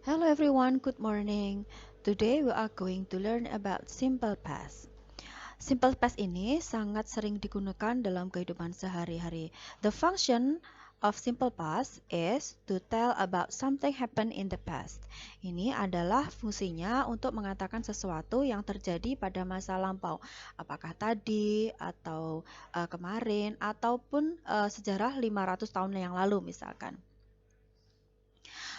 Hello everyone, good morning. Today we are going to learn about simple past. Simple past ini sangat sering digunakan dalam kehidupan sehari-hari. The function of simple past is to tell about something happened in the past. Ini adalah fungsinya untuk mengatakan sesuatu yang terjadi pada masa lampau. Apakah tadi atau kemarin ataupun sejarah 500 tahun yang lalu misalkan.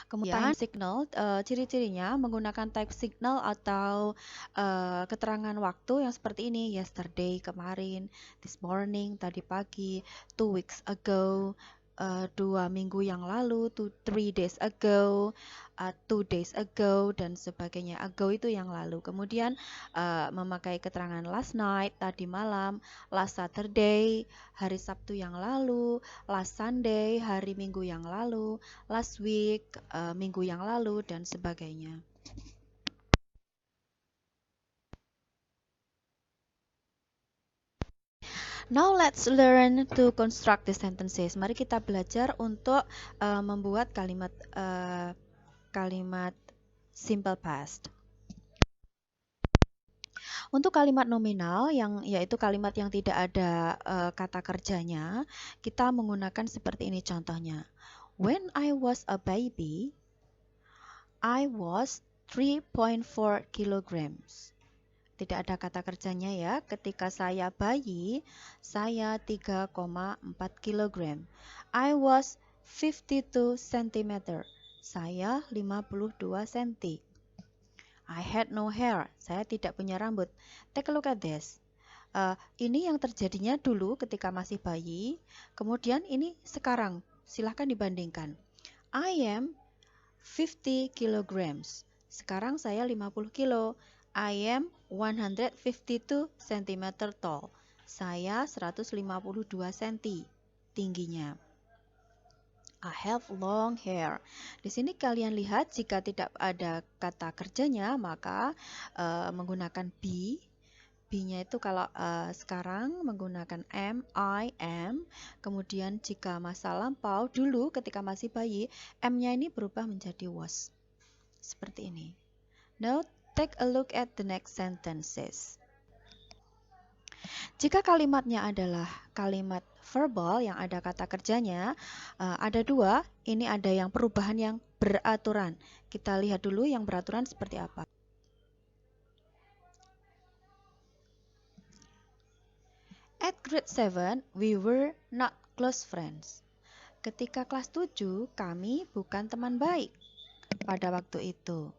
Kemudian signal, ciri-cirinya menggunakan type signal atau keterangan waktu yang seperti ini, yesterday, kemarin, this morning, tadi pagi, 2 weeks ago, 2 minggu yang lalu, 3 days ago, 2 days ago, dan sebagainya. Ago itu yang lalu. Kemudian memakai keterangan last night, tadi malam, last Saturday, hari Sabtu yang lalu, last Sunday, hari Minggu yang lalu, last week, minggu yang lalu, dan sebagainya. Now let's learn to construct the sentences. Mari kita belajar untuk membuat kalimat simple past. Untuk kalimat nominal yaitu kalimat yang tidak ada kata kerjanya, kita menggunakan seperti ini contohnya. When I was a baby, I was 3.4 kilograms. Tidak ada kata kerjanya ya. Ketika saya bayi, saya 3,4 kilogram. I was 52 cm. Saya 52 cm. I had no hair. Saya tidak punya rambut. Take a look at this. Ini yang terjadinya dulu ketika masih bayi. Kemudian ini sekarang. Silahkan dibandingkan. I am 50 kilograms. Sekarang saya 50 kilo. I am 152 cm tall. Saya 152 cm tingginya. I have long hair. Di sini kalian lihat jika tidak ada kata kerjanya maka menggunakan be. Be-nya itu kalau sekarang menggunakan am, I am. Kemudian jika masa lampau dulu ketika masih bayi, am-nya ini berubah menjadi was. Seperti ini. Now take a look at the next sentences. Jika kalimatnya adalah kalimat verbal yang ada kata kerjanya, ada dua. Ini ada yang perubahan yang beraturan. Kita lihat dulu yang beraturan seperti apa. At grade 7, we were not close friends. Ketika kelas 7, kami bukan teman baik. Pada waktu itu,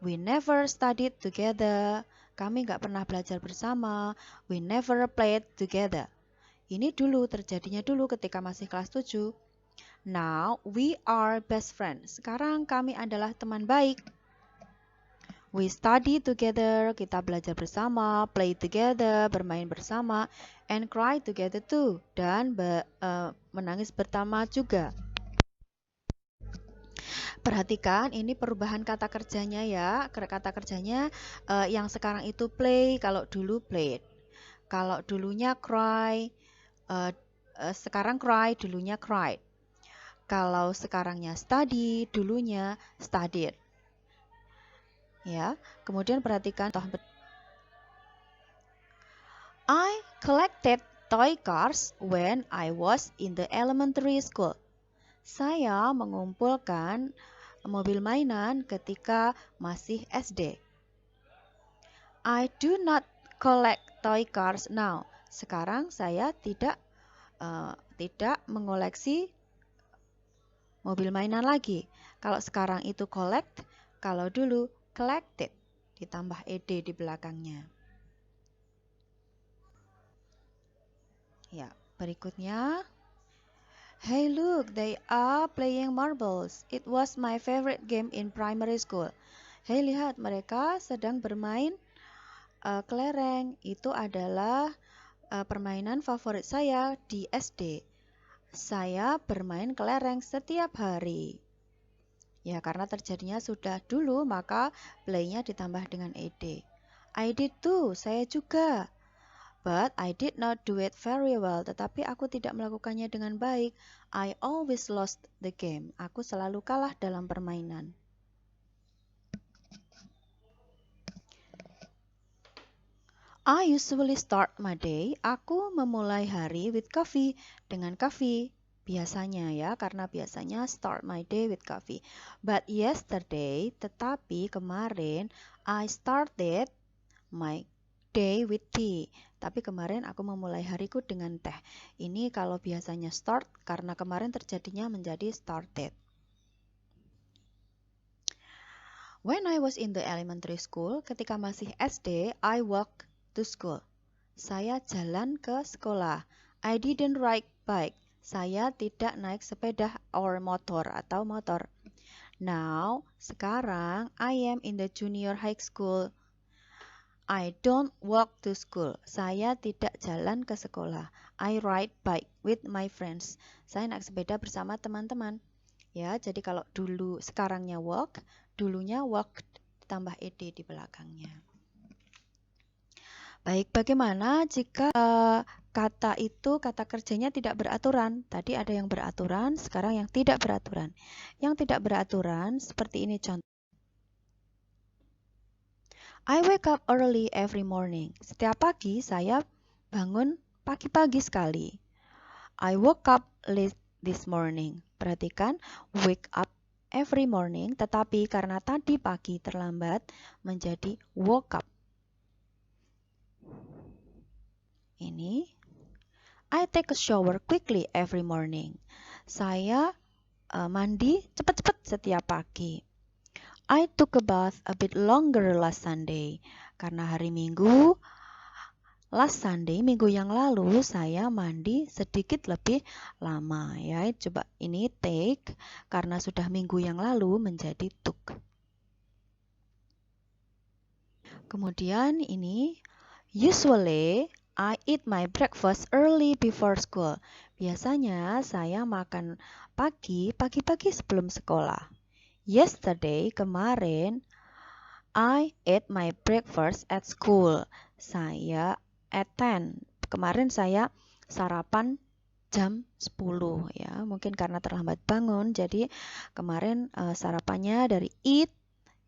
we never studied together. Kami nggak pernah belajar bersama. We never played together. Ini dulu, terjadinya dulu ketika masih kelas 7. Now, we are best friends. Sekarang kami adalah teman baik. We study together, kita belajar bersama, play together, bermain bersama, and cry together too, dan menangis bersama juga. Perhatikan ini perubahan kata kerjanya ya. Kata kerjanya yang sekarang itu play, kalau dulu played. Kalau dulunya cry, sekarang cry, dulunya cried. Kalau sekarangnya study, dulunya studied. Ya, kemudian perhatikan I collected toy cars when I was in the elementary school. Saya mengumpulkan mobil mainan ketika masih SD. I do not collect toy cars now. Sekarang saya tidak mengoleksi mobil mainan lagi. Kalau sekarang itu collect, kalau dulu collected, ditambah ed di belakangnya. Ya, berikutnya. Hey look, they are playing marbles. It was my favorite game in primary school. Hey lihat, mereka sedang bermain kelereng. Itu adalah permainan favorit saya di SD. Saya bermain kelereng setiap hari. Ya, karena terjadinya sudah dulu, maka play-nya ditambah dengan ed. I did too, saya juga. But I did not do it very well. Tetapi aku tidak melakukannya dengan baik. I always lost the game. Aku selalu kalah dalam permainan. I usually start my day. Aku memulai hari with coffee, dengan coffee. Biasanya ya, karena biasanya start my day with coffee. But yesterday, tetapi kemarin, I started my day with tea. Tapi kemarin aku memulai hariku dengan teh. Ini kalau biasanya start, karena kemarin terjadinya menjadi started. When I was in the elementary school, ketika masih SD, I walk to school. Saya jalan ke sekolah. I didn't ride bike. Saya tidak naik sepeda or motor atau motor. Now, sekarang, I am in the junior high school. I don't walk to school. Saya tidak jalan ke sekolah. I ride bike with my friends. Saya naik sepeda bersama teman-teman. Ya, jadi kalau dulu sekarangnya walk, dulunya walk ditambah ed di belakangnya. Baik, bagaimana jika kata itu, kata kerjanya tidak beraturan? Tadi ada yang beraturan, sekarang yang tidak beraturan. Yang tidak beraturan seperti ini contoh. I wake up early every morning. Setiap pagi saya bangun pagi-pagi sekali. I woke up late this morning. Perhatikan, wake up every morning, tetapi karena tadi pagi terlambat menjadi woke up. Ini, I take a shower quickly every morning. Saya mandi cepat-cepat setiap pagi. I took a bath a bit longer last Sunday. Karena hari Minggu, last Sunday, minggu yang lalu, saya mandi sedikit lebih lama. Ya, coba ini take, karena sudah minggu yang lalu menjadi took. Kemudian ini, usually, I eat my breakfast early before school. Biasanya saya makan pagi-pagi sebelum sekolah. Yesterday, kemarin, I ate my breakfast at school. Saya at 10. Kemarin saya sarapan jam 10 ya. Mungkin karena terlambat bangun, jadi kemarin sarapannya dari eat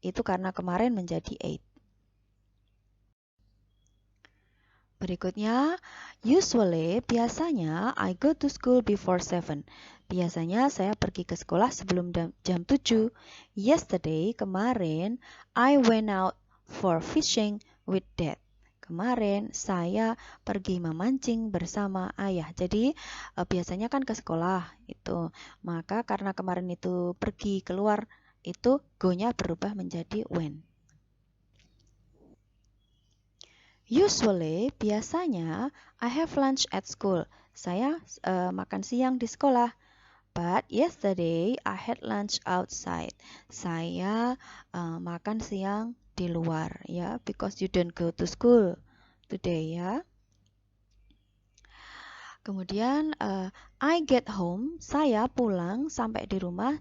itu karena kemarin menjadi ate. Berikutnya, usually, biasanya, I go to school before 7. Biasanya saya pergi ke sekolah sebelum jam 7. Yesterday, kemarin, I went out for fishing with dad. Kemarin saya pergi memancing bersama ayah. Jadi biasanya kan ke sekolah itu. Maka karena kemarin itu pergi keluar, itu go-nya berubah menjadi went. Usually, biasanya, I have lunch at school. Saya makan siang di sekolah. But yesterday, I had lunch outside. Saya makan siang di luar, ya, because you don't go to school today, ya. Kemudian, I get home. Saya pulang sampai di rumah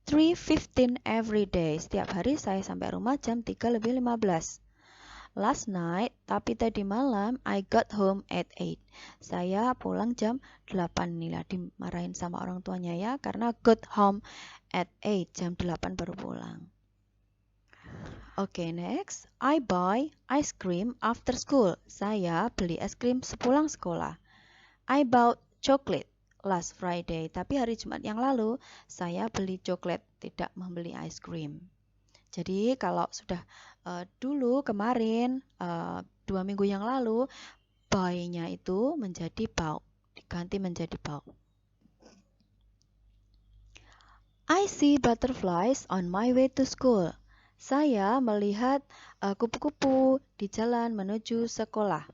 3:15 every day. Setiap hari saya sampai rumah jam 3:15. Last night, tapi tadi malam, I got home at 8. Saya pulang jam 8 nih lah, dimarahin sama orang tuanya ya, karena got home at 8, jam 8 baru pulang. Oke, next. I buy ice cream after school. Saya beli es krim sepulang sekolah. I bought chocolate last Friday, tapi hari Jumat yang lalu, saya beli coklat, tidak membeli ice cream. Jadi kalau sudah dulu kemarin 2 minggu yang lalu buy-nya itu menjadi bought, diganti menjadi bought. I see butterflies on my way to school. Saya melihat kupu-kupu di jalan menuju sekolah.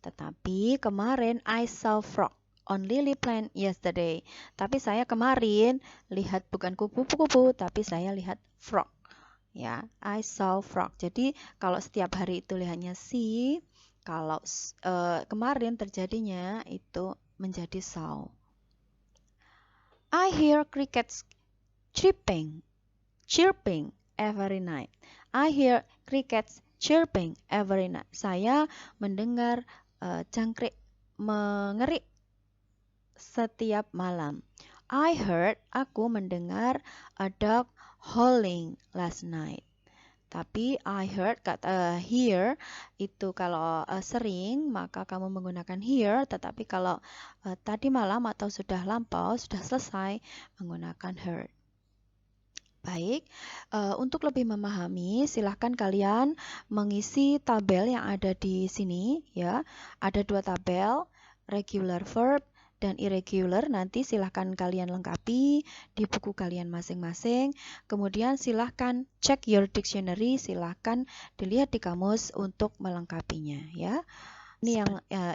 Tetapi kemarin I saw frog on lily plant yesterday. Tapi saya kemarin lihat bukan kupu-kupu, tapi saya lihat frog. Ya, I saw frog. Jadi kalau setiap hari itu lihatnya see, kalau kemarin terjadinya itu menjadi saw. I hear crickets chirping every night. I hear crickets chirping every night. Saya mendengar jangkrik mengerik setiap malam. I heard, aku mendengar a dog howling last night. Tapi I heard kata hear itu kalau sering maka kamu menggunakan hear, tetapi kalau tadi malam atau sudah lampau, sudah selesai menggunakan heard. Baik, untuk lebih memahami, silahkan kalian mengisi tabel yang ada di sini ya. Ada 2 tabel, regular verb dan irregular. Nanti silahkan kalian lengkapi di buku kalian masing-masing. Kemudian silahkan check your dictionary, silahkan dilihat di kamus untuk melengkapinya ya. Ini yang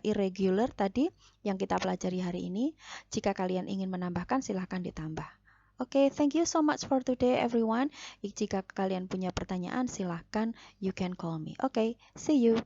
irregular tadi yang kita pelajari hari ini. Jika kalian ingin menambahkan, silahkan ditambah. Oke, thank you so much for today everyone. Jika kalian punya pertanyaan, silahkan you can call me. Oke, see you.